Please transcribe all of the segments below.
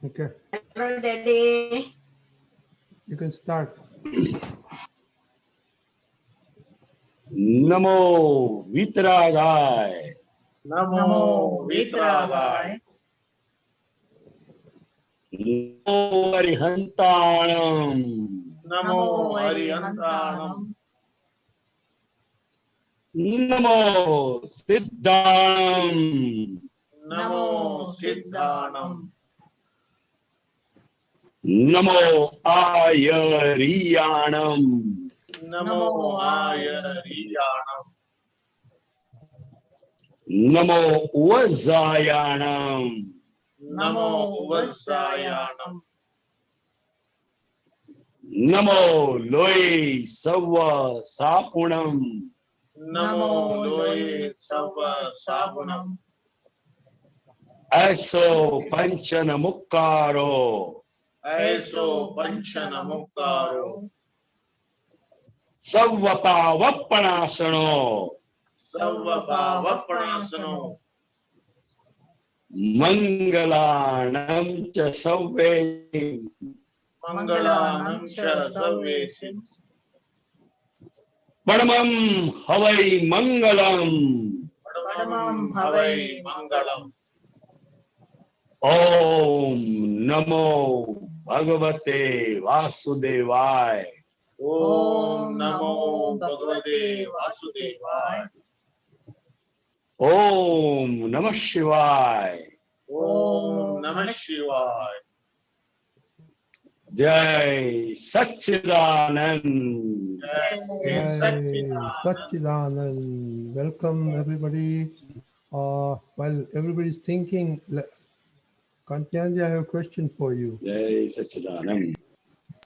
Okay, Hello, Daddy. you can start. NaMo वितरागाय Namo Vitragai. NaMo अरिहंताणम Namo Arihantanam. NaMo सिद्धाणम Namo Siddhanam. NaMo आयरियाणम Namo Ayariyanam. NaMo वज्रायाणम Namo Vasayanam. नमो लोय सव सापुणम Namo Loye Sava Sabunam. ऐसो पंचन मुक्कारो Aiso Panchana Mukkaro. सवपावपणासनो Savvapavapranasano. मंगलाणं च सव्वे Mangalanam Cha Sarvesim. परमं हवै मंगलम् Padamam Havai Mangalam. ओम नमो भगवते वासुदेवाय Om Namo Bhagavate Vasudevaya. ओम नमः शिवाय Om Namah Shivaya. जय सच्चिदानंद Jai Jai Satchidananda. Satchidanand. Welcome everybody. While everybody's thinking, Kantyanji, I have a question for you. जय सच्चिदानंद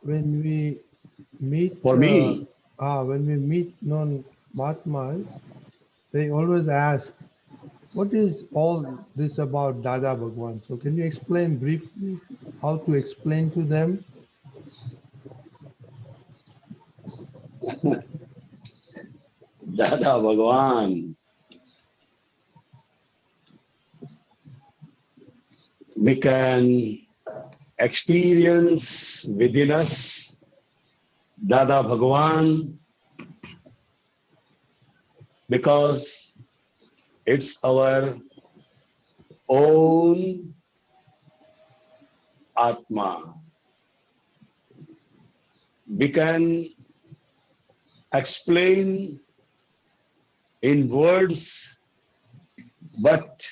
When we meet, For me? When we meet non-Mahatmas, they always ask, "What is all this about Dada Bhagwan?" So, can you explain briefly how to explain to them? दादा भगवान we can experience within us Dada Bhagwan because it's our own Atma. We can explain in words, but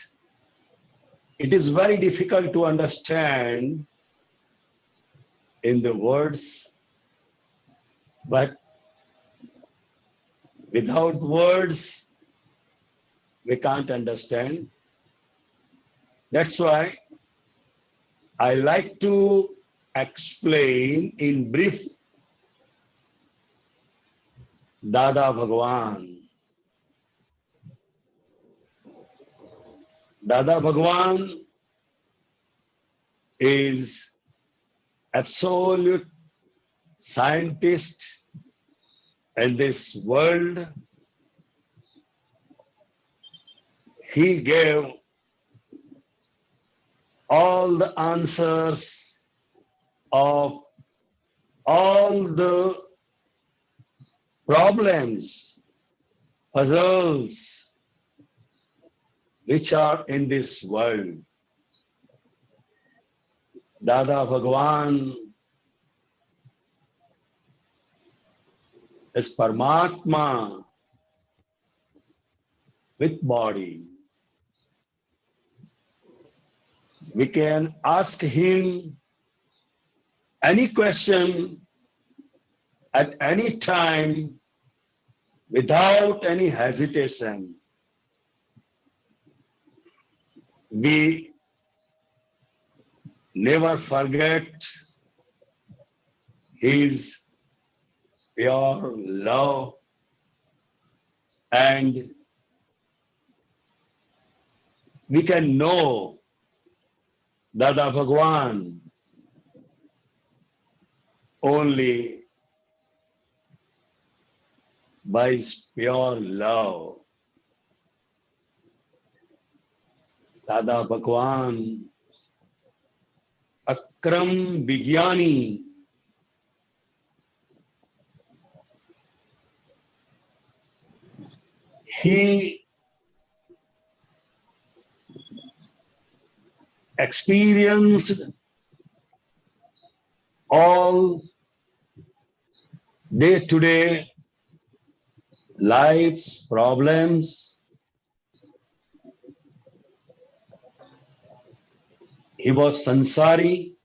it is very difficult to understand in the words, but without words, we can't understand. That's why I like to explain in brief Dada Bhagwan. Dada Bhagwan is absolute scientist in this world. He gave all the answers of all the problems, puzzles which are in this world. Dada Bhagwan is Paramatma with body. We can ask him any question at any time without any hesitation. We never forget his pure love and we can know Dada Bhagwan only by his pure love. दादा भगवान अक्रम विज्ञानी, he experienced all day-to-day life's problems. He was sansari,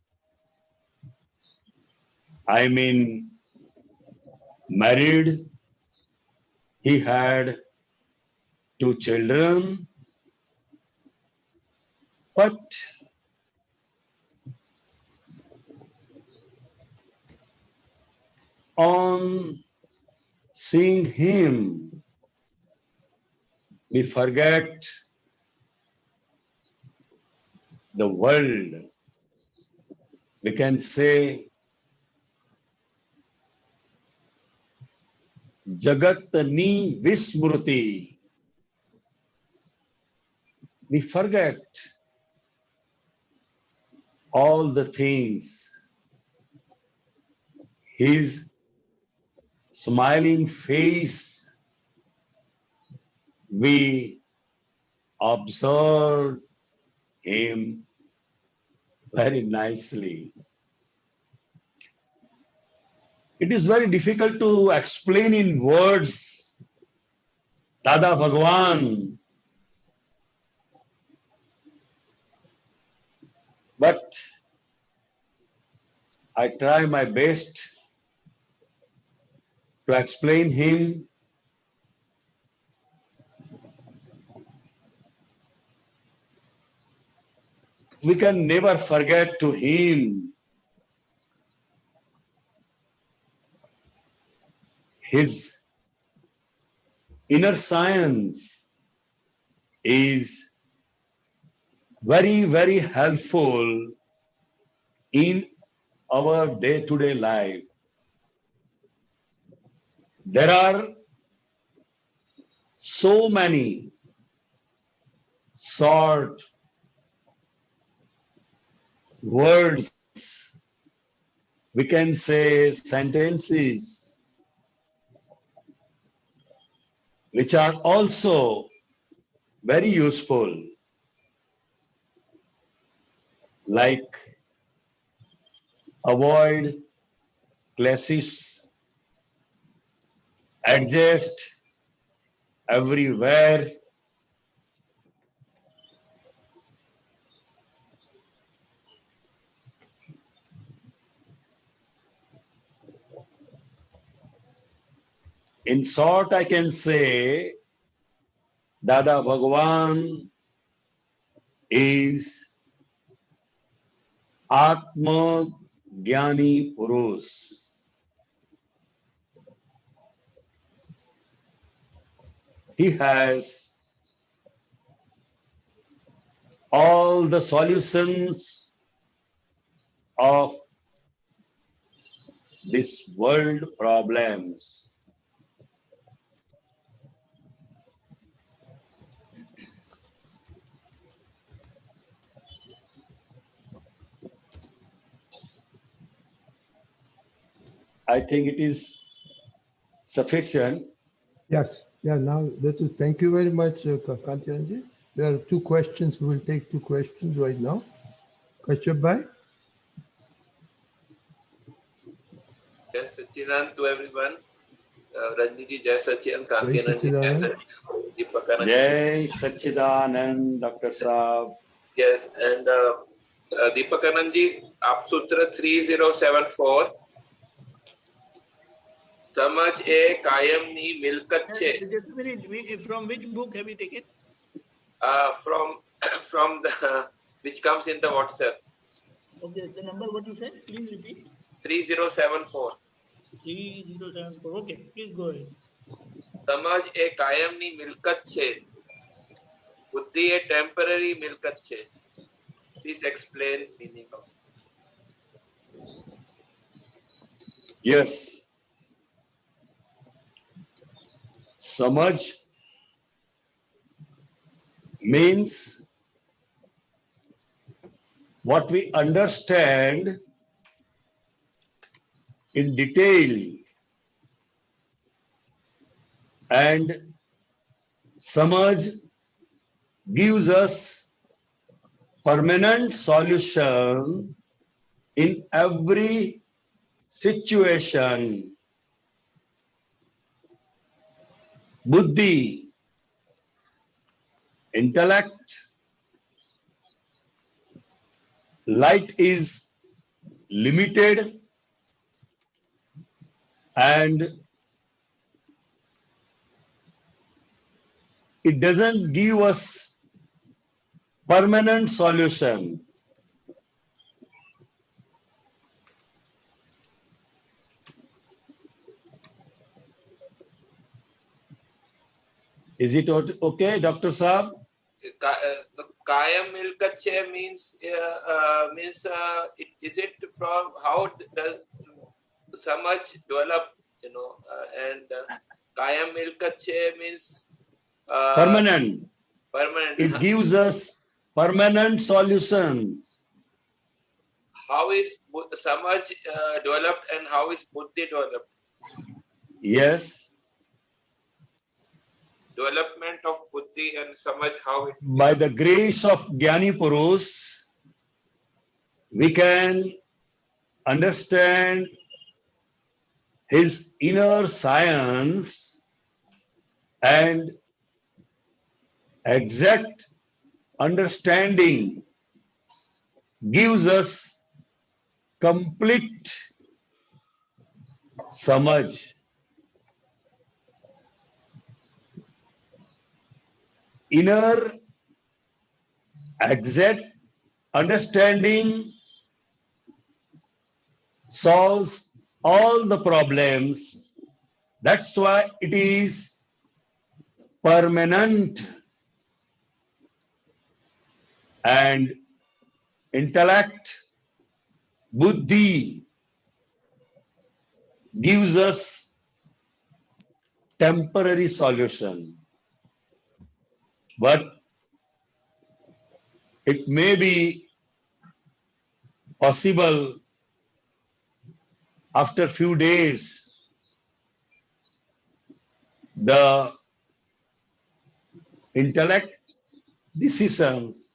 I mean married. He had 2 children, but on seeing him, we forget the world. We can say Jagat ni Vismruti. We forget all the things. His smiling face, we observe him very nicely. It is very difficult to explain in words Dada Bhagwan, but I try my best to explain him. We can never forget to him his inner science is very, very helpful in our day-to-day life. There are so many short words, we can say sentences, which are also very useful, like avoid clashes, adjust everywhere, in short, I can say Dada Bhagwan is Atma Jnani Purush. He has all the solutions of this world problems. I think it is sufficient. Yes, yeah, now this is, thank you very much, Kantianji. There are 2 questions. We will take 2 questions right now. Kashyap bhai? Jai Sachidanand to everyone. Rajniji, Jai Sachidanand, Jai Kantianand, Sachidanand. Deepakanand. Jai Sachidanand, Dr. Saab. Yes, and Deepakanand ji, आप सूत्र 3074 समझ ए कायम नी मिलकत छे. Just a minute. From which book have you taken? From the which comes in the WhatsApp. Okay, the number what you said? Please repeat. 3074. 3074. Okay, please go ahead. समझ ए कायम नी मिलकत छे. बुद्धि ए temporary मिलकत छे. Please explain meaning of it. Yes. Samaj means what we understand in detail, and Samaj gives us permanent solution in every situation. Buddhi, intellect, light is limited and it doesn't give us permanent solution. Is it okay, Dr. Saab? The Kayam Milkat Che means is it from how does Samaj develop, and Kayam Milkat Che means Permanent. permanent. It gives us permanent solutions. How is Samaj developed and how is Buddhi developed? Yes. Development of Buddhi and Samaj, how it By the grace of Jnani Purush, we can understand his inner science and exact understanding gives us complete samaj. Inner exact understanding solves all the problems. That's why it is permanent. And intellect, buddhi, gives us temporary solution. But it may be possible after few days the intellect decisions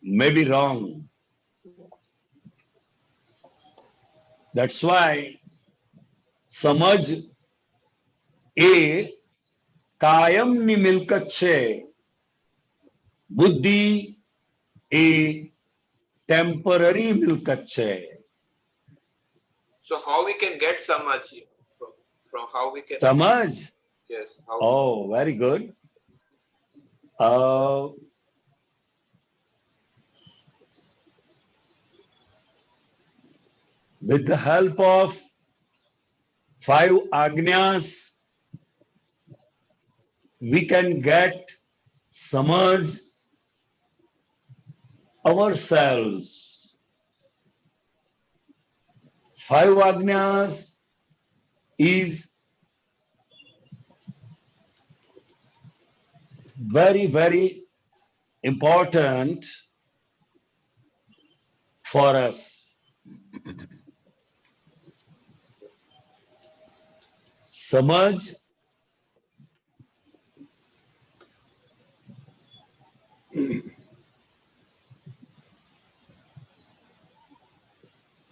may be wrong. That's why samaj a kayam ni milkat che, buddhi a temporary milkat che. So how we can get Samaj from how we can Samaj? yes how Oh, very good. With the help of 5 agnyas, we can get samaj ourselves. 5 agnyas is very, very important for us. Samaj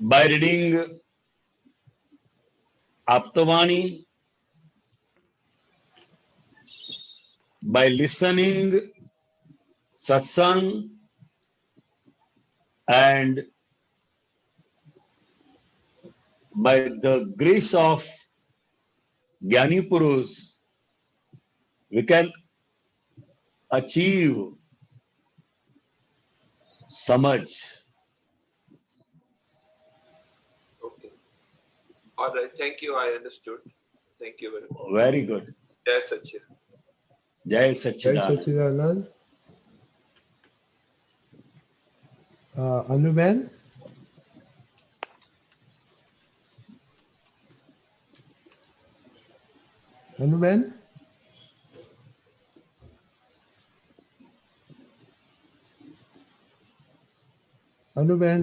by reading Aptavani, by listening satsang, and by the grace of Jnani Purush, we can achieve samaj. okay. All right, thank you. I understood. Thank you very much. Very good. Jai Satchidanand. Jai Jai Satchidanand. Satchidanand. Anuben? Anuben? Anuben,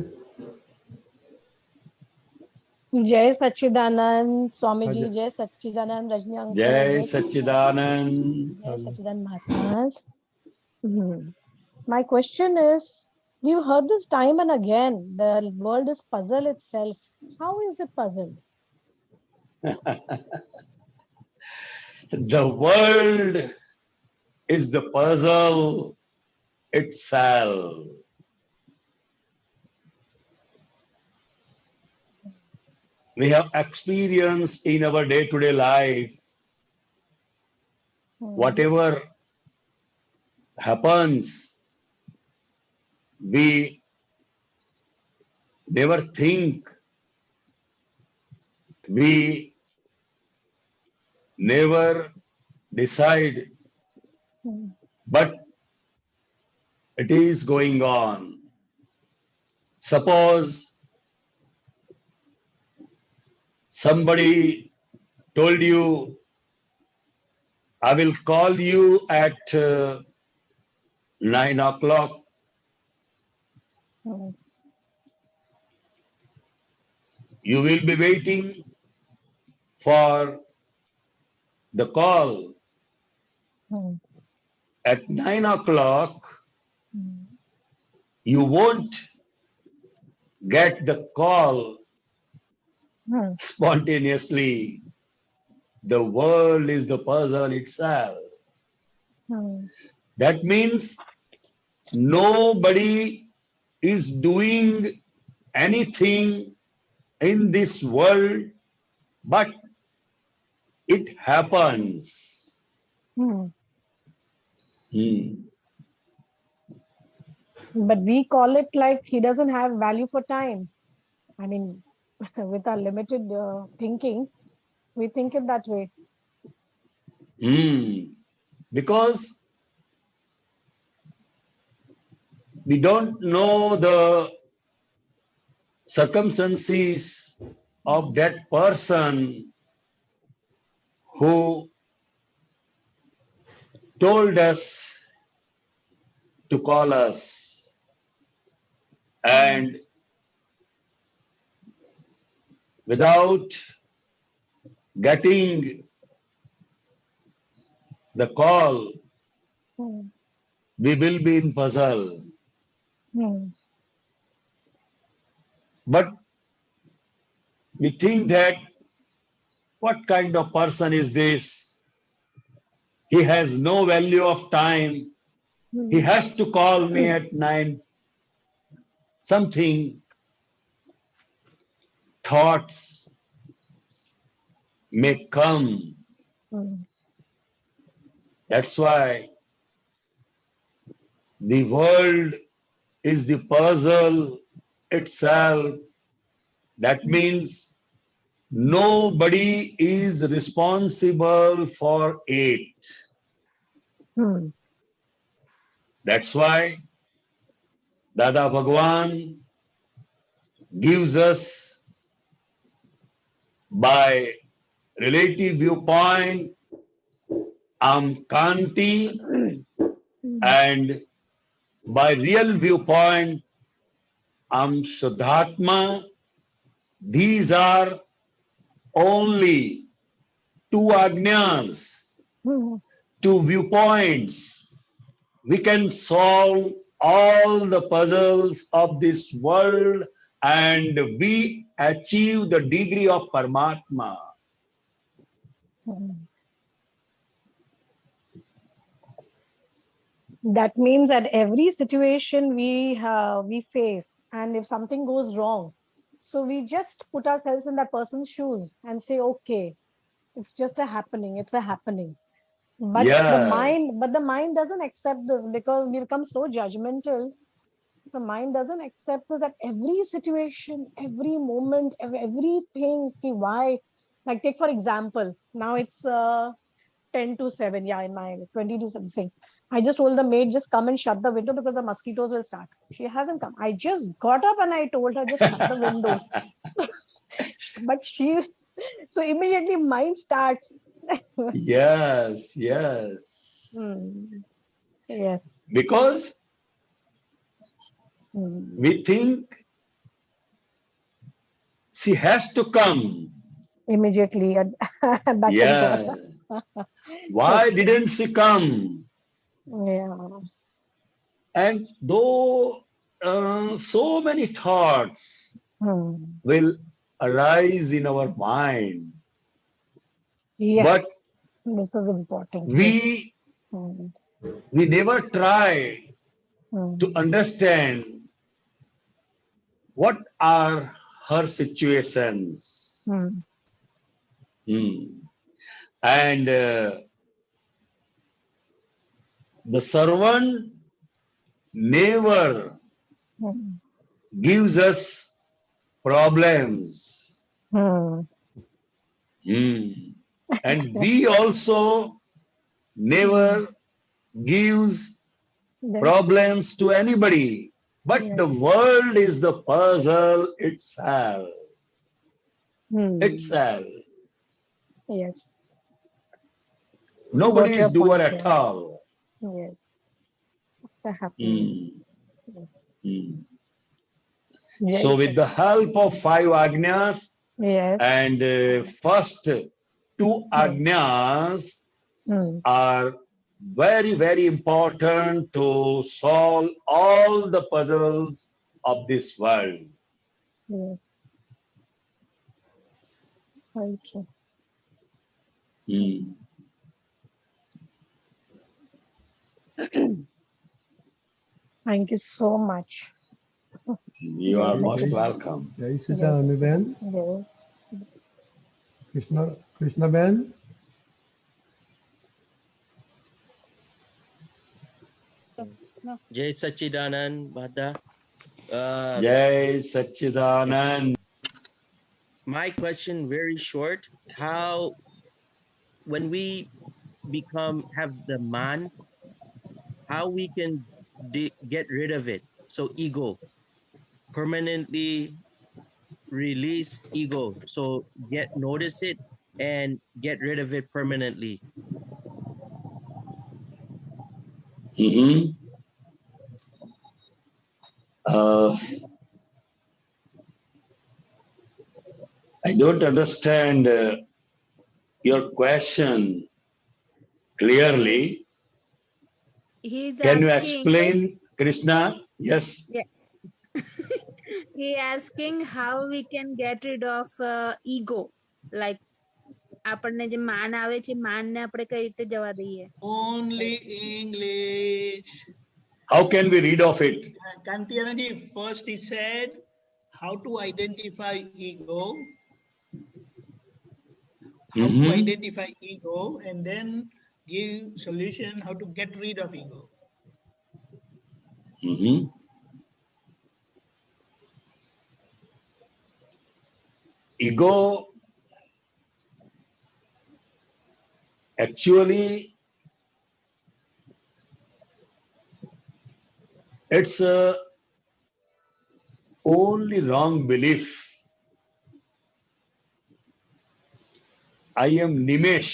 Jai Sachidanand, Swamiji, Ajay. Jai Sachidanand, Rajni Uncle, Jai Jai Sachidanand. Jai Sachidanand Mahatmas. My question is, we've heard this time and again, the world is puzzle itself. How is it puzzled? The world is the puzzle itself. We have experienced in our day-to-day life, whatever happens, we never think, we never decide, but it is going on. Suppose somebody told you, I will call you at 9 o'clock. You will be waiting for the call. At 9 o'clock, you won't get the call spontaneously. The world is the puzzle itself. That means nobody is doing anything in this world, but it happens. But we call it like he doesn't have value for time. I mean, with our limited thinking, we think it that way. Because we don't know the circumstances of that person who told us to call us. And without getting the call, we will be in puzzle. But we think that what kind of person is this? He has no value of time. He has to call me at 9. Something, thoughts may come. That's why the world is the puzzle itself. That means nobody is responsible for it. That's why Dada Bhagwan gives us by relative viewpoint Kanti, and by real viewpoint Shuddhatma. These are only two agnyas, two viewpoints. We can solve all the puzzles of this world and we achieve the degree of Paramatma. That means at every situation we face, and if something goes wrong, so we just put ourselves in that person's shoes and say, okay, it's just a happening, it's a happening. But the mind doesn't accept this because we become so judgmental. The mind doesn't accept this at every situation, every moment, everything. Why? Like take for example, now it's 10 to 7, yeah, in my 20 to something. I just told the maid, just come and shut the window because the mosquitoes will start. She hasn't come. I just got up and I told her, just shut the window. But so immediately mind starts. Yes. Yes. Because We think she has to come. Immediately. Back to the- Yeah. Why didn't she come? Yeah. And though so many thoughts will arise in our mind, Yes. but This is important. we Hmm. never try to understand what are her situations. And the servant never gives us problems. And we also never gives problems to anybody. But the world is the puzzle itself. Itself. Yes. Nobody Got is your doer point, at yeah. all. Yes. It's a happening. Yes. So with the help of 5 agnyas Yes. and first 2 agnyas are very, very important to solve all the puzzles of this world. Yes. Very true. Thank you so much. You are Yes, most Yes. welcome. Jai Sita Ben. Yes. Krishna Ben. Jai Sachidanand, Bhadda. Jai Sachidanand. My question very short. How, when we have the man, how we can get rid of it? So ego, permanently release ego. So notice it and get rid of it permanently. I don't understand your question clearly. He's Can you asking, explain, Krishna? Yes. yeah. He asking how we can get rid of ego. Like, આપણને જે માન આવે છે માનને આપણે કઈ રીતે જવા દઈએ? Only English. How can we rid of it? Kantianaji, first he said how to identify ego. How to identify ego, and then give solution how to get rid of ego. Ego actually it's a only wrong belief. I am Nimesh.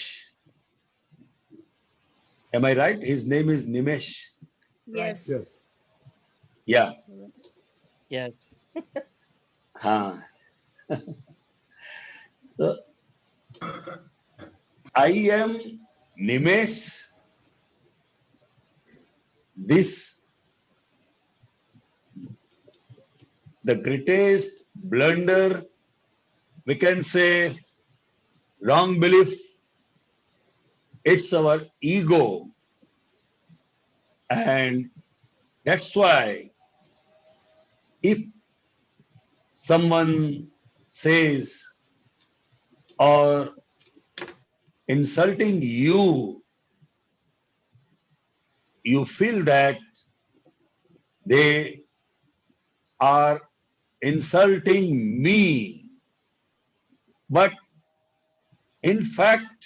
Am I right? His name is Nimesh. Yes. Yes. Yeah. Yes. I am Nimesh. This the greatest blunder, we can say wrong belief. It's our ego. And that's why if someone says or insulting you, you feel that they are insulting me. But in fact,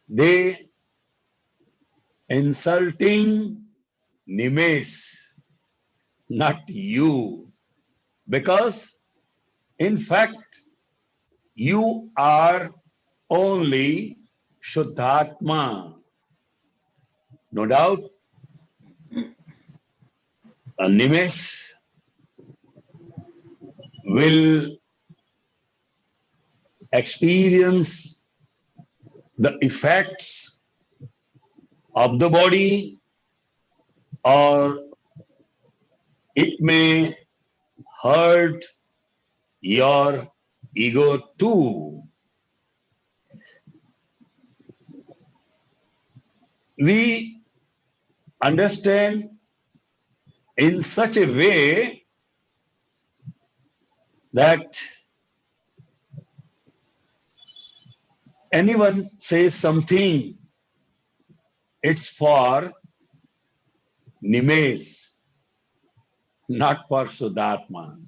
they insulting Nimesh, not you. Because in fact, you are only Shuddhatma. No doubt. Nimesh will experience the effects of the body, or it may hurt your ego too. We understand in such a way that anyone says something, it's for Nimesh, not for Shuddhatma.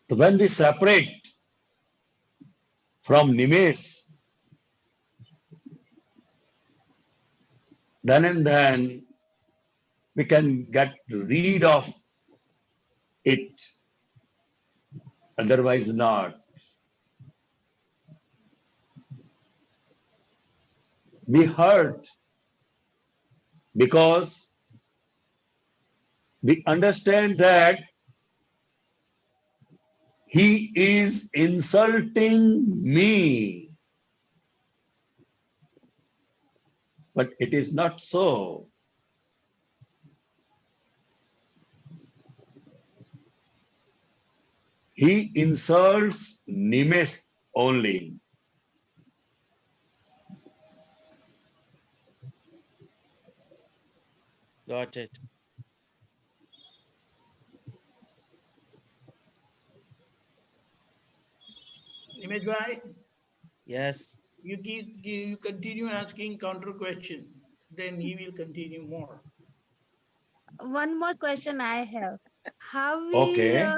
So when we separate from Nimesh, then and then we can get rid of it, otherwise not. We hurt because we understand that he is insulting me. But it is not so. He insults Nimesh only. Got it. Image bhai, Yes. you continue asking counter question, then he will continue more. One more question I have. How we Okay.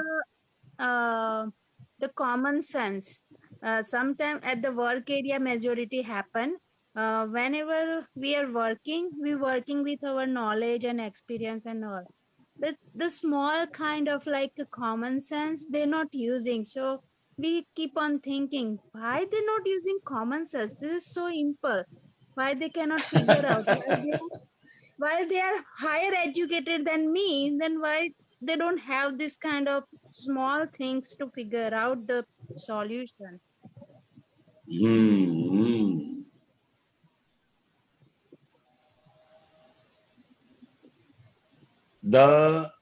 The common sense. Sometimes at the work area, majority happen. Whenever we are working, we working with our knowledge and experience and all. The small kind of like a common sense they're not using. So we keep on thinking, why they're not using common sense? This is so simple. Why they cannot figure out? Why they are higher educated than me, then why they don't have this kind of small things to figure out the solution? Hmm. The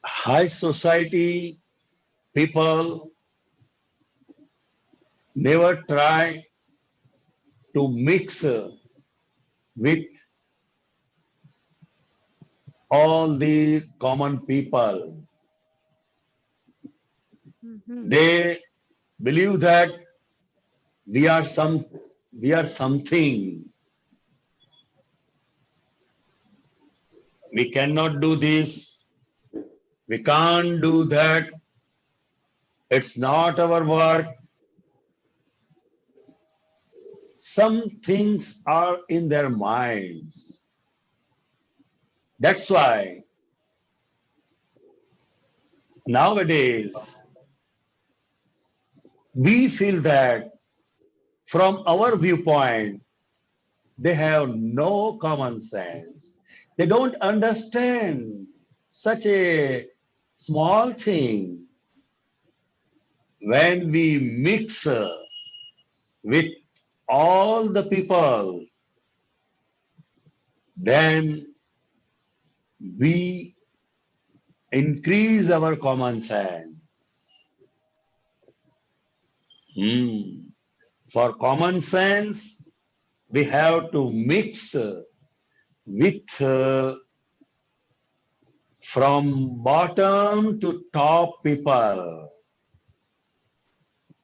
high society people never try to mix with all the common people. Mhm. They believe that we are something. We cannot do this. We can't do that. It's not our work. Some things are in their minds. That's why nowadays we feel that from our viewpoint, they have no common sense. They don't understand such a small thing. When we mix with all the people, then we increase our common sense. For common sense, we have to mix with from bottom to top people.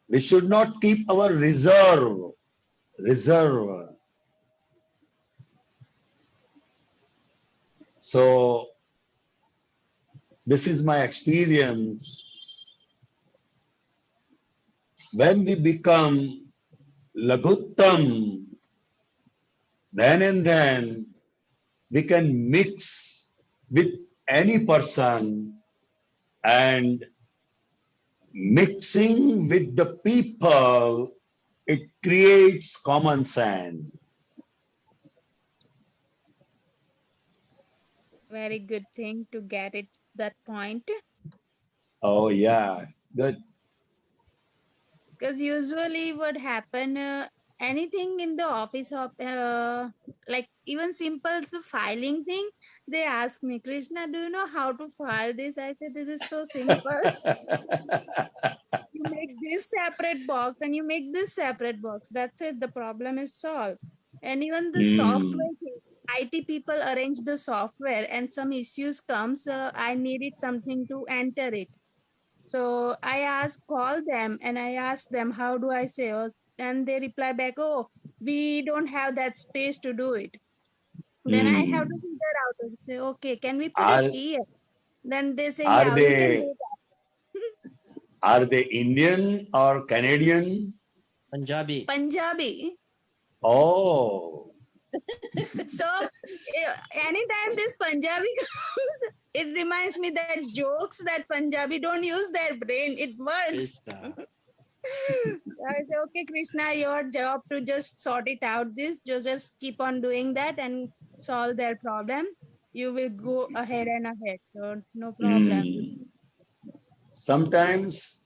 We should not keep our reserve. So this is my experience. When we become Laguttam, then and then we can mix with any person, and mixing with the people, it creates common sense. Very good thing to get it that point. Oh, yeah. Good. Because usually what happen, anything in the office of like even simple the filing thing, they ask me, Krishna, do you know how to file this? I said, this is so simple. You make this separate box and you make this separate box. That's it. The problem is solved. And even the software thing, IT people arrange the software and some issues comes. I needed something to enter it. So I call them and I ask them, how do I say? And they reply back, oh, we don't have that space to do it. Then I have to figure out and say, okay, can we put Are, it here? Then they say, are yeah, we can they do that. are they Indian or Canadian? Punjabi. Punjabi. Oh, So anytime this Punjabi comes, it reminds me that jokes that Punjabi don't use their brain. It works. Krishna. I say, okay, Krishna, your job to just sort it out. This just keep on doing that and solve their problem. You will go ahead and ahead. So no problem. sometimes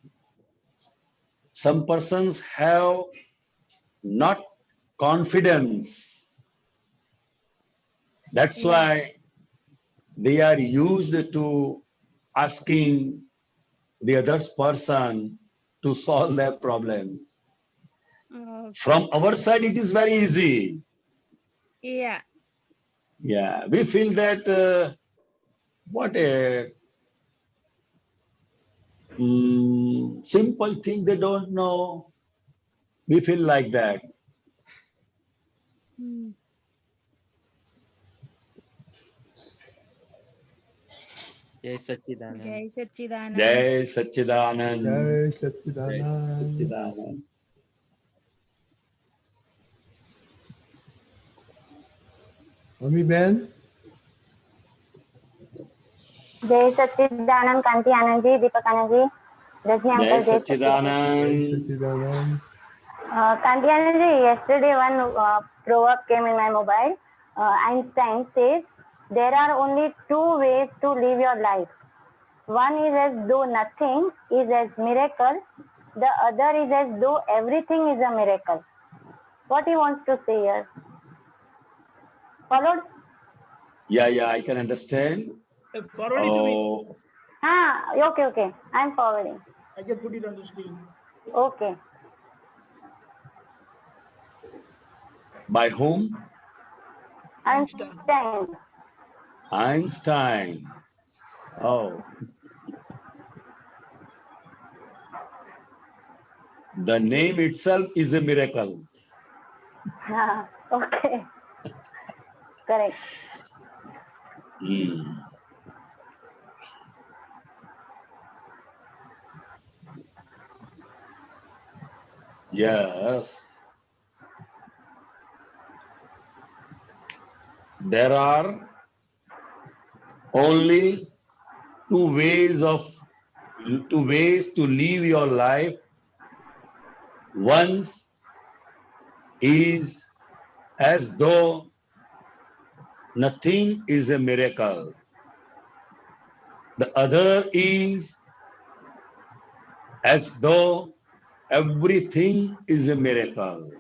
some persons have not confidence. That's Yeah. why they are used to asking the other person to solve their problems. From our side, it is very easy. Yeah. Yeah, we feel that what a simple thing they don't know. We feel like that. Jai Sachidanand. Jai Sachidanand. Jai Sachidanand. Jai Jai Satchidanand. Sachidanand. Ami Ben? Jai Sachidanand, Kanti Anandji, Deepak Anandji, Rajni Jai Uncle, Jai Sachidanand. Jai Satchidanand. Kanti Anandji, yesterday one proverb came in my mobile. Einstein says, there are only two ways to live your life. One is as though nothing is as miracle. The other is as though everything is a miracle. What he wants to say here? Followed? Yeah, I can understand. Forward it to me. Oh, Okay. I'm forwarding. I just put it on the screen. Okay. by whom? Einstein. Einstein. Oh. The name itself is a miracle. Okay. Correct. Yes. There are only two ways to live your life. One is as though nothing is a miracle. The other is as though everything is a miracle.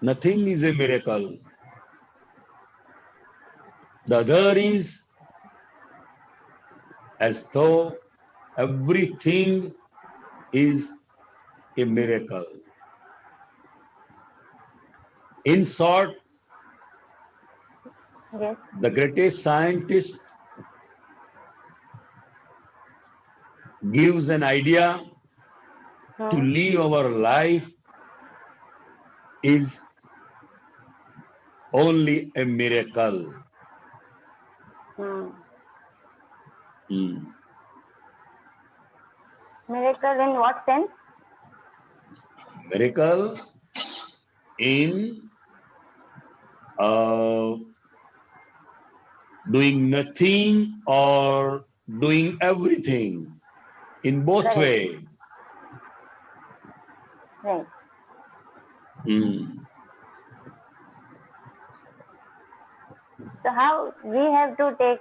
Nothing is a miracle. The other is as though everything is a miracle. In short, Yes. the greatest scientist gives an idea to live our life is only a miracle. Miracle in what sense? Miracle in doing nothing or doing everything, in both Correct. way. Right. Hmm. So how we have to take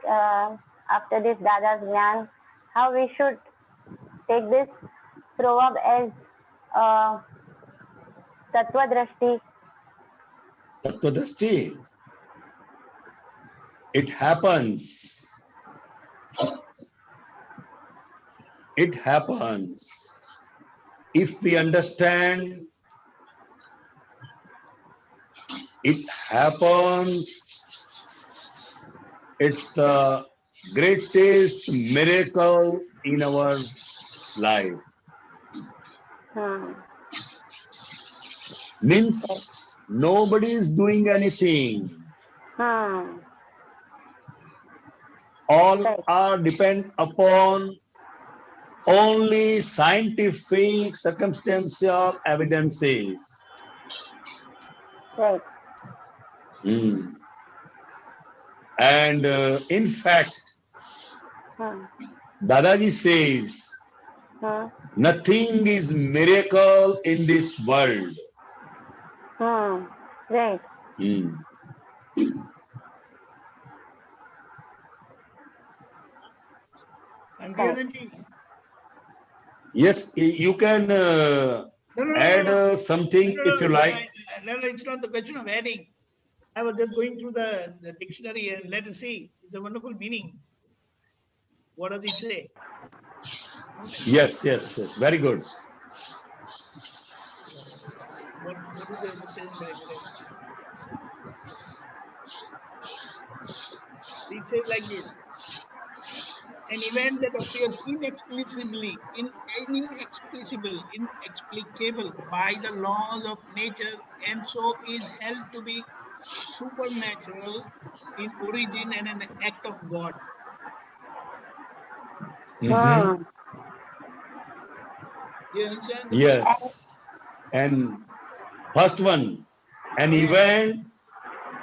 after this Dada's Gyan, how we should take this proverb as Tattva Drashti. Tattvadrashti. It happens. It happens. If we understand, it happens. It's the greatest miracle in our life. Means nobody is doing anything. All Right. are depend upon only scientific circumstantial evidences. Right. Hmm. And in fact, Dadaji says, nothing is miracle in this world. Right. Hmm. Anjananji, Yes, you can no, add something if you like. No, it's not the question of adding. I was just going through the dictionary and let us see. It's a wonderful meaning. What does it say? Yes, yes, yes. Very good. What do they understand by miracle? It says like this: an event that appears inexplicable by the laws of nature, and so is held to be supernatural in origin and an act of God. Mhm. You understand? Yes. And first one, an event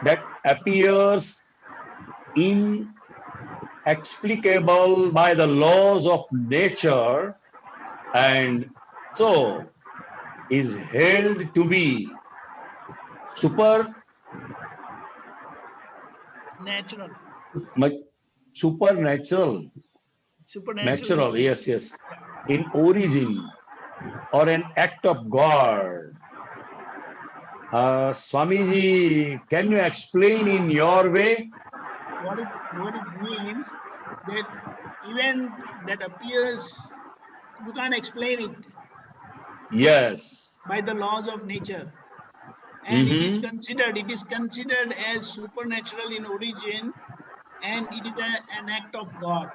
that appears inexplicable by the laws of nature and so is held to be supernatural. Natural. Supernatural. Natural, yes, yes. In origin or an act of God. Swamiji, can you explain in your way? What it means that event that appears, you can't explain it Yes. by the laws of nature, and it is Mhm. considered as supernatural in origin, and it is an act of God.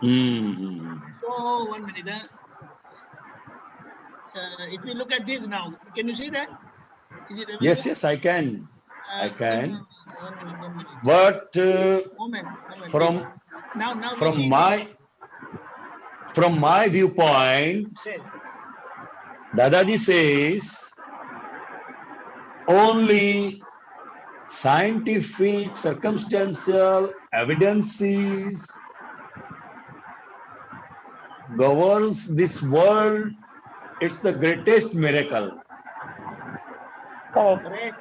Mhm. So 1 minute. If you look at this now, can you see that? Is it Yes, available? yes, I can. I can. 1 minute. But Moment, from now we from see my viewpoint, this. Dadaji says only scientific circumstantial evidences governs this world. It's the greatest miracle. Correct.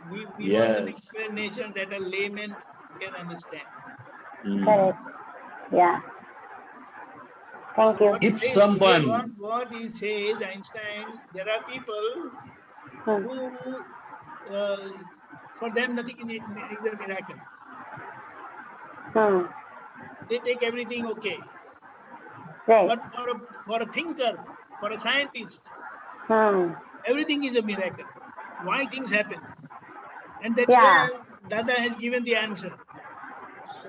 We want an Yes. explanation that a layman can understand. Correct. Yeah. Thank you. If someone, What he says, Einstein, there are people who, for them, nothing is a miracle. They take everything okay. Right. But for a thinker, for a scientist, everything is a miracle. Why things happen? And that's where Dada has given the answer.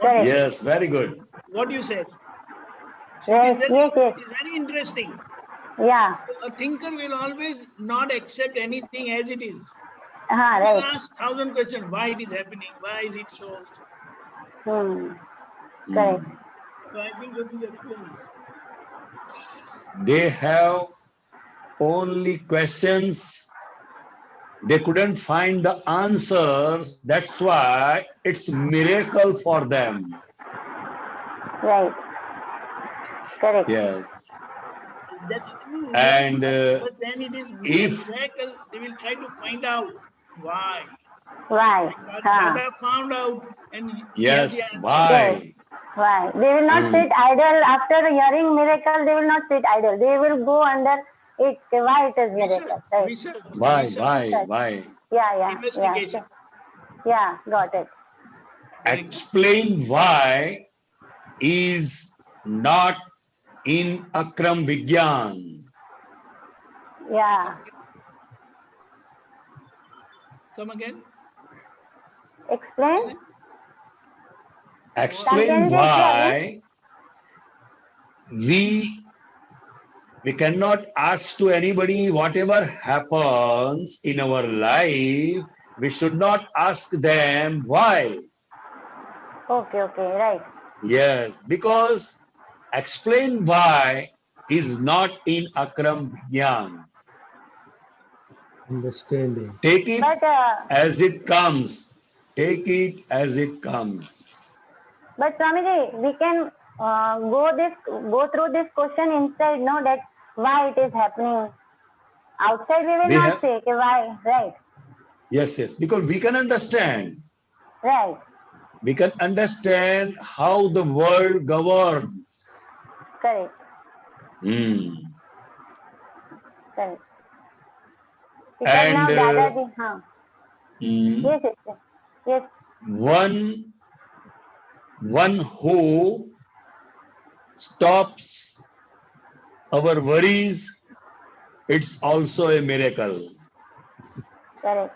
yes, very good. What you said. So Yes, it yes. is very interesting. Yeah. A thinker will always not accept anything as it is. He Right. will ask 1,000 questions. Why it is happening? Why is it so? Correct. So I think that is explained. They have only questions. They couldn't find the answers. That's why it's miracle for them. Right. Correct. Yes. That's true. And but then it is if miracle. They will try to find out why. Why? Like Huh. Dada found out, and he has the yes, answer. why? Why? They will not sit idle after hearing miracle. They will not sit idle. They will go under it. Why it is miracle? Right? Research. Why? Research. Why? Yeah. Investigation. Yeah. Got it. Explain why is not in Akram Vigyan. Yeah. Come again. Explain. Explain why we cannot ask to anybody whatever happens in our life. We should not ask them why. Okay. Right. Yes, because explain why is not in Akram Vigyan. Understanding. Take it But as it comes. Take it as it comes. But Swamiji, we can go through this question inside. No, that why it is happening. Outside we will not say okay, why. Right. Yes, because we can understand. Right. We can understand how the world governs. Correct. Correct. Because And now Dadaji, Yes. One who stops our worries, it's also a miracle. Correct.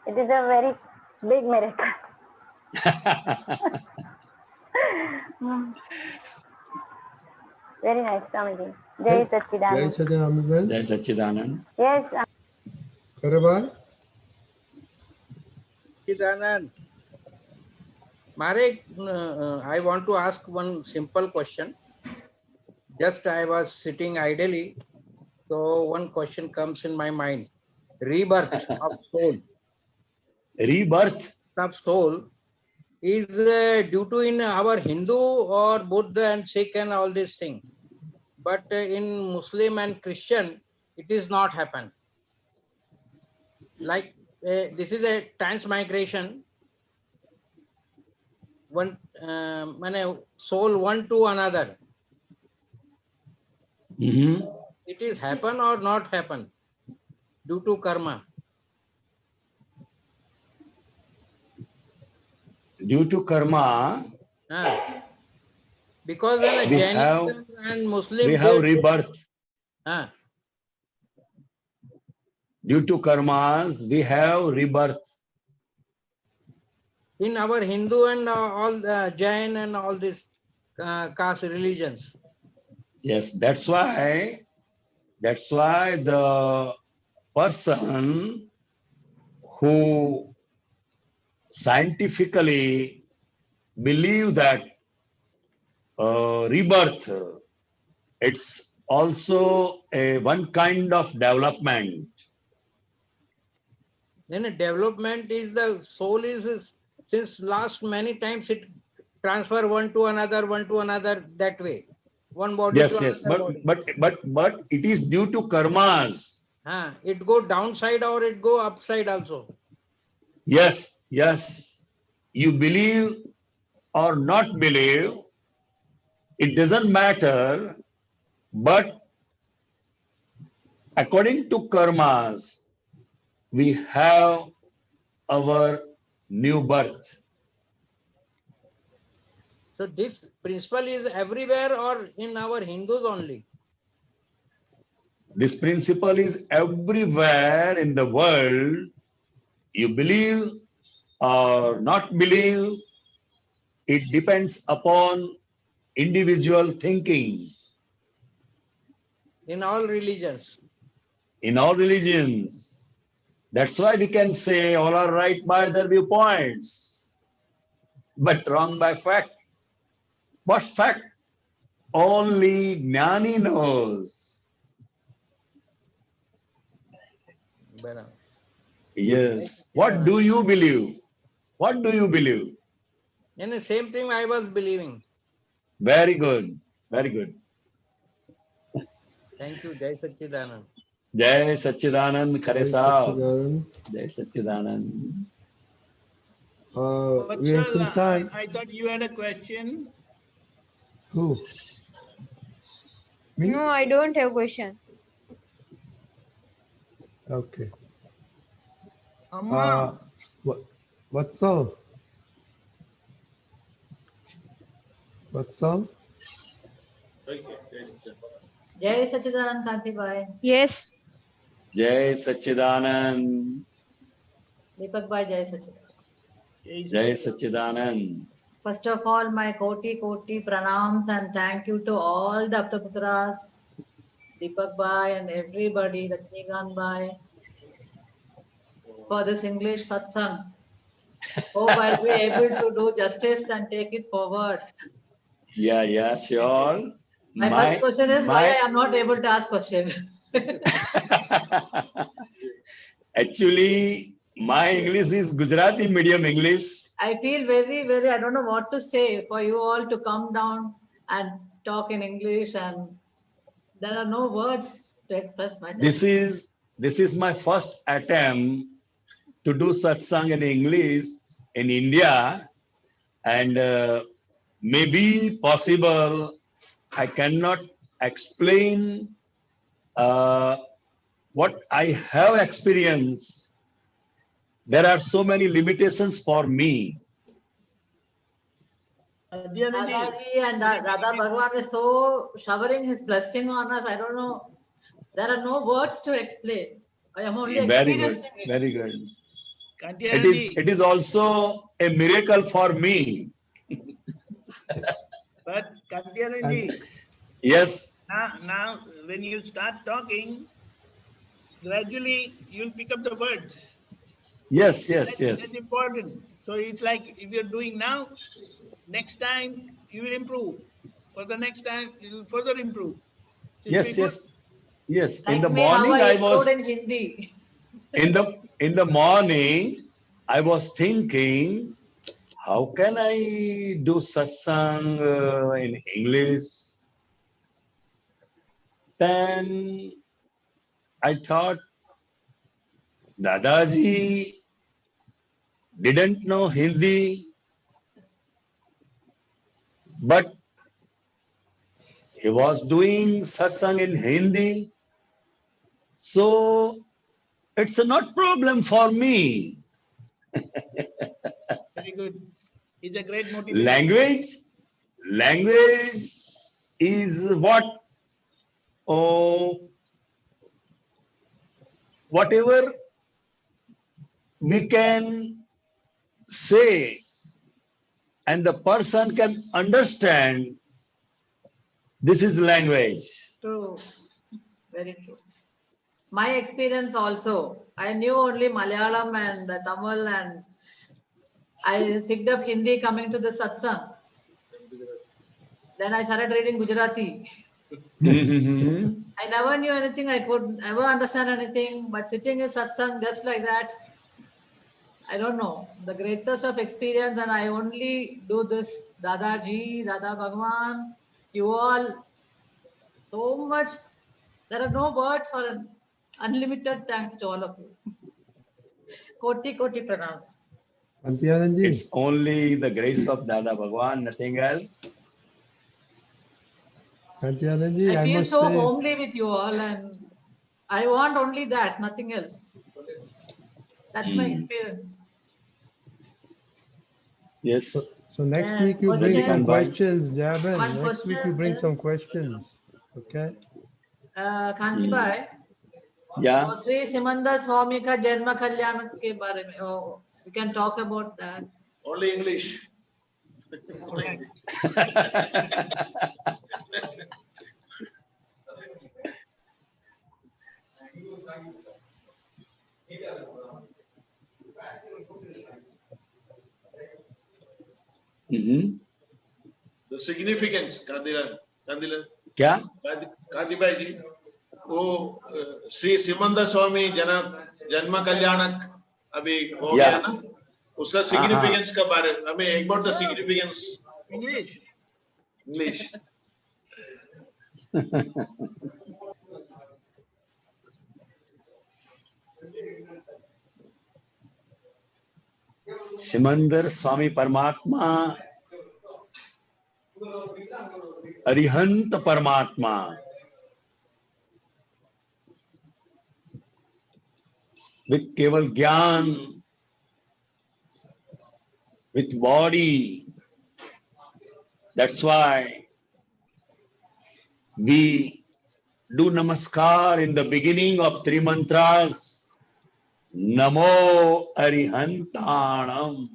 It is a very big miracle. Very nice, Swamiji. Jai Satchidanand. Jai Satchidanand. Jai Satchidanand. Yes. Karabai? Satchidanand. Marek, I want to ask one simple question. Just I was sitting idly, so one question comes in my mind. Rebirth of soul. Rebirth of soul is due to in our Hindu or Buddha and Sikh and all these things. But in Muslim and Christian, it is not happen. Like this is a transmigration. One soul one to another. It is happen or not happen due to karma. Due to karma, because in Jainism and Muslim, we have rebirth. Due to karmas, we have rebirth. In our Hindu and all Jain and all these caste religions. Yes, that's why the person who scientifically believe that rebirth, it's also a one kind of development. Then a development is the soul is since last many times it transfer one to another that way. One body Yes, to another body. but it is due to karmas. It go downside or it go upside also. Yes. You believe or not believe, it doesn't matter, but according to karmas, we have our new birth. So this principle is everywhere or in our Hindus only? This principle is everywhere in the world. You believe or not believe, it depends upon individual thinking. In all religions. In all religions. That's why we can say all are right by their viewpoints, but wrong by fact. What's fact? Only Jnani knows. Yes. What do you believe? What do you believe? And the same thing I was believing. Very good. Very good. Thank you. Jai Satchidanand. Jai Satchidanand Khare Sahab. Satchidanand. Jai Satchidanand. We have some time. I thought you had a question. Who? Me? No, I don't have question. Okay. Amma. What's all? What's all? Jai Satchidanand Kanti Bhai. Yes. Jai Satchidanand. Deepak Bhai, Jai Satchidanand. Jai Satchidanand. First of all, my koti pranams and thank you to all the Aptaputras, Deepak Bhai and everybody, Rajnikant Bhai, for this English satsang. Hope I'll be able to do justice and take it forward. Yeah, sure. My first question is why I am not able to ask question. Actually, my English is Gujarati medium English. I feel very, I don't know what to say for you all to come down and talk in English, and there are no words to express my This is my first attempt to do satsang in English in India, and maybe possible I cannot explain what I have experienced. There are so many limitations for me. Dadaji and Dada Bhagwan is so showering his blessing on us. I don't know. There are no words to explain. I am only Very good, experiencing it. very good. It is also a miracle for me. But Kantiyananji, Yes. now when you start talking, gradually you'll pick up the words. Yes. That's important. So it's like if you're doing now, next time you will improve. For the next time, you will further improve. Yes. In the Like me, morning, how I I was improved in Hindi. in the morning, I was thinking, how can I do satsang in English? Then I thought, Dadaji didn't know Hindi, but he was doing satsang in Hindi. So it's not problem for me. Very good. It's a great motivation. Language is what? Whatever we can say and the person can understand, this is language. True. Very true. My experience also. I knew only Malayalam and Tamil, and I picked up Hindi coming to the satsang. Then I started reading Gujarati. I never knew anything. I could never understand anything. But sitting in satsang just like that, I don't know. The greatest of experience, and I only do this. Dadaji, Dada Bhagwan, you all, so much. There are no words for an unlimited thanks to all of you. Koti pranams. Kantiyananji. It's only the grace of Dada Bhagwan, nothing else. Kantiyananji, I I feel must so say, homely with you all, and I want only that, nothing else. That's my experience. Yes. so next Yeah, week you bring question. some questions, Jaban. One Next week you question, bring yeah. some questions. Okay? कांति भाई, Yeah. Shri Simandhar Swami का जन्म कल्याण के बारे में, we can talk about that. Only English. The significance, Kandilan. क्या? कांति भाई जी, वो श्री सिमंदर स्वामी जन्म कल्याणक अभी हो गया ना, उसका सिग्निफिकेंस का बारे में हमें एक बार the significance English. Simandhar Swami परमात्मा अरिहंत परमात्मा with केवल ज्ञान, with body. That's why we do namaskar in the beginning of three mantras. Namo Arihantanam.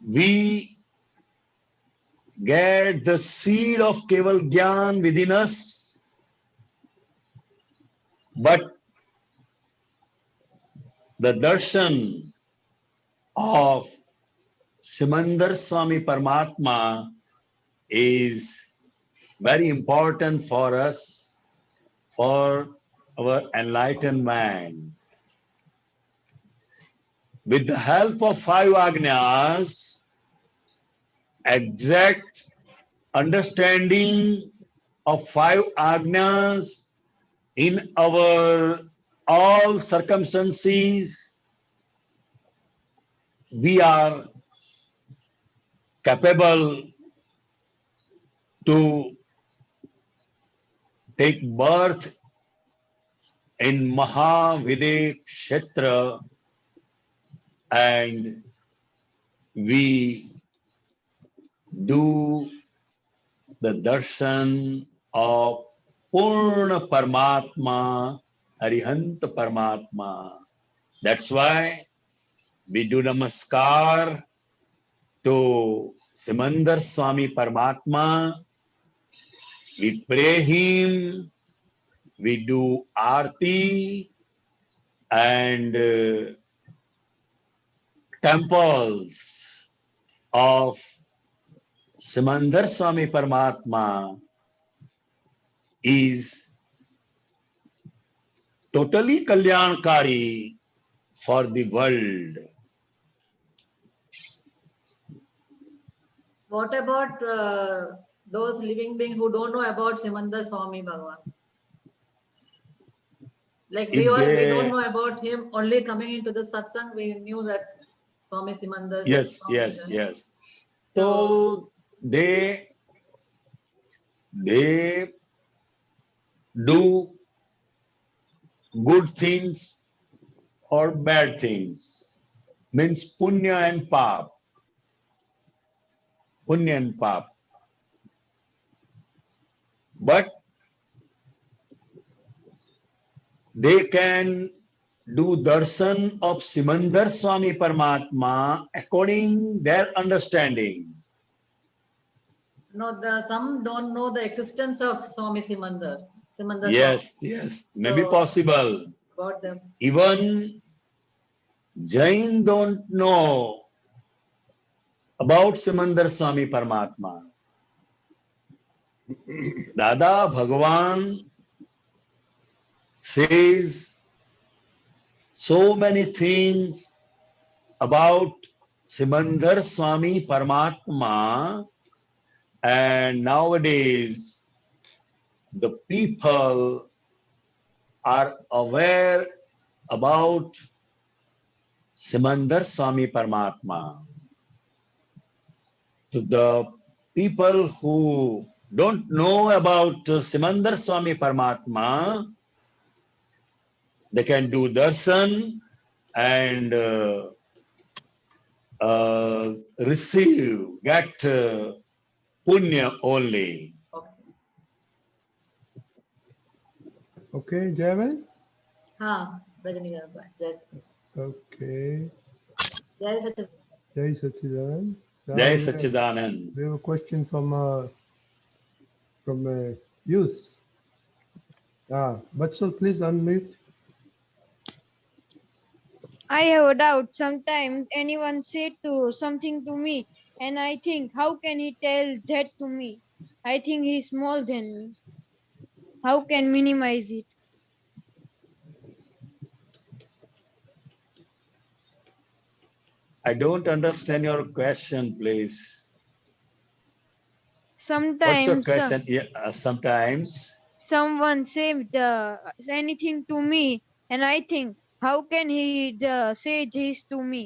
We get the seed of Keval Gyan within us, but the darshan of Simandar Swami Paramatma is very important for us, for our enlightened mind. With the help of five Agnyas, exact understanding of five Agnyas in our all circumstances, we are capable to take birth in Mahavidek Kshetra, and we do the darshan of Purna Paramatma, Arihant Paramatma. That's why we do namaskar to Simandar Swami Paramatma. We pray him, we do arti, and temples of Simandar Swami Paramatma is totally kalyankari for the world. What about those living beings who don't know about Simandar Swami Bhagavan? Like we don't know about him, only coming into the satsang, we knew that Swami Simandar. Yes, Swami yes, Simandar. yes. So they do good things or bad things, means punya and pap. Punya and pap. But they can do darshan of Simandar Swami Paramatma according their understanding. No, some don't know the existence of Swami Simandar. Yes, yes, maybe possible. About them. Even Jain don't know about Simandar Swami Paramatma. Dada Bhagavan says so many things about Simandar Swami Paramatma, and nowadays the people are aware about Simandar Swami Paramatma. To the people who don't know about Simandar Swami Paramatma, they can do darshan and get punya only. Okay, Javan? Yes. Okay. Jai Sachidanand. Jai Sachidanand. Jai Sachidanand. We have a question from youth. Vatsal, please unmute. I have a doubt. Sometimes anyone say something to me, and I think, how can he tell that to me? I think he's small than me. How can minimize it? I don't understand your question, please. Sometimes. What's your question? Sometimes. someone said anything to me, and I think, how can he say this to me?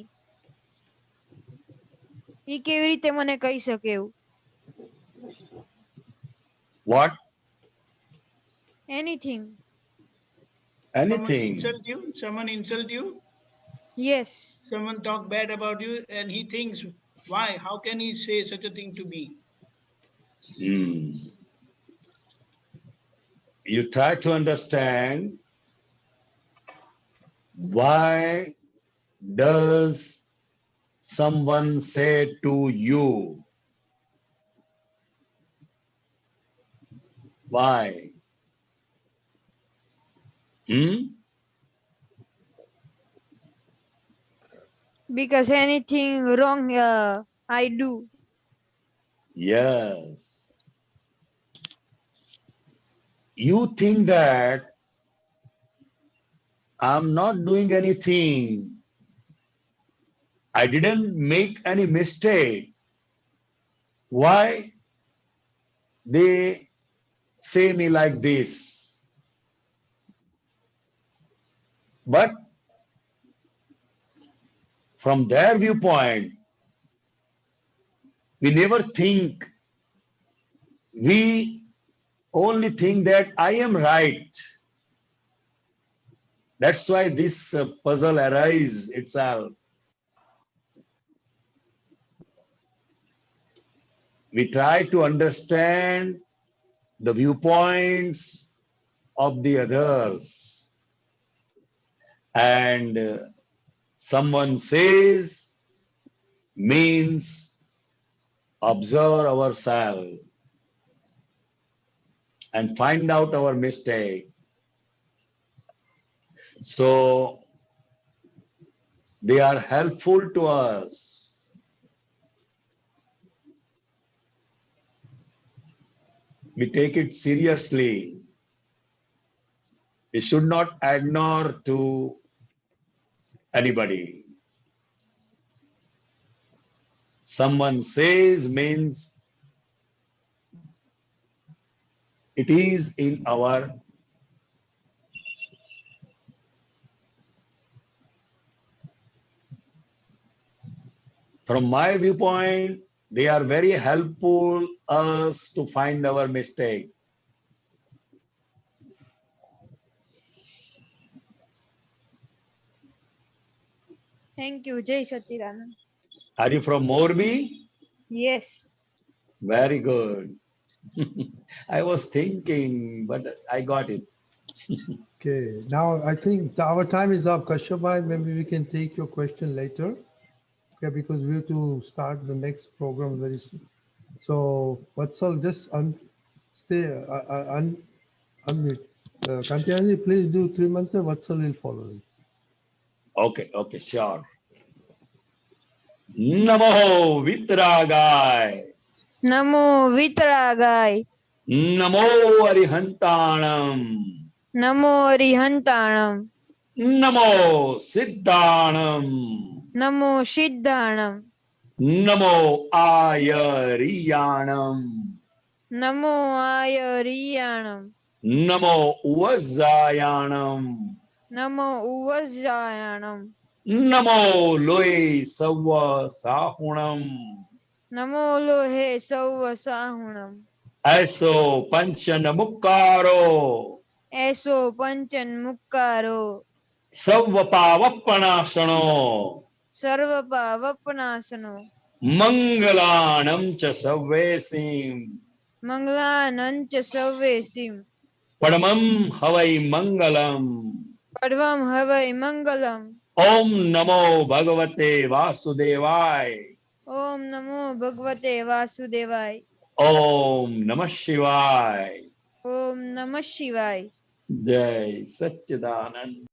એ કેવી રીતે મને કહી શકે એવું? What? Anything. Anything. Someone insult you? Yes. Someone talk bad about you and he thinks, why? How can he say such a thing to me? You try to understand why does someone say to you? Why? Because anything wrong I do. Yes. You think that I'm not doing anything. I didn't make any mistake. Why they say me like this? But from their viewpoint, we never think. We only think that I am right. That's why this puzzle arises itself. We try to understand the viewpoints of the others. And someone says means observe ourselves and find out our mistake. So they are helpful to us. We take it seriously. We should not ignore to anybody. Someone says means it is in our from my viewpoint, they are very helpful us to find our mistake. Thank you. Jai Sachidanand. Are you from Morbi? Yes. Very good. I was thinking, but I got it. Okay, now I think our time is up. Kashyabhai, maybe we can take your question later. Okay, because we have to start the next program very soon. So, Vatsal, just unmute. Kantiyanji, please do Trimantra. Vatsal will follow you. Okay, sure. Namo Vitragai. Namo Vitragai. Namo Arihantanam. Namo Arihantanam. Namo Siddhanam. Namo Siddhanam. Namo Ayariyanam. Namo Ayariyanam. Namo Uvajayanam. Namo Uvajayanam. Namo Loe Sava Sahunam. Namo Lohe Sava Sahunam. Aso Panchan Mukkaro. Eso Panchan Mukkaro. Savvapavappanasano. Sarvapa Vappanasano. Mangalanam cha savvesim. Mangalanam cha savvesim. Padamam havai mangalam. Padvam havai mangalam. Om Namo Bhagavate Vasudevai. Om Namo Bhagavate Vasudevai. Om Namah Shivaya. Om Namah Shivaya. Jai Sachidanand.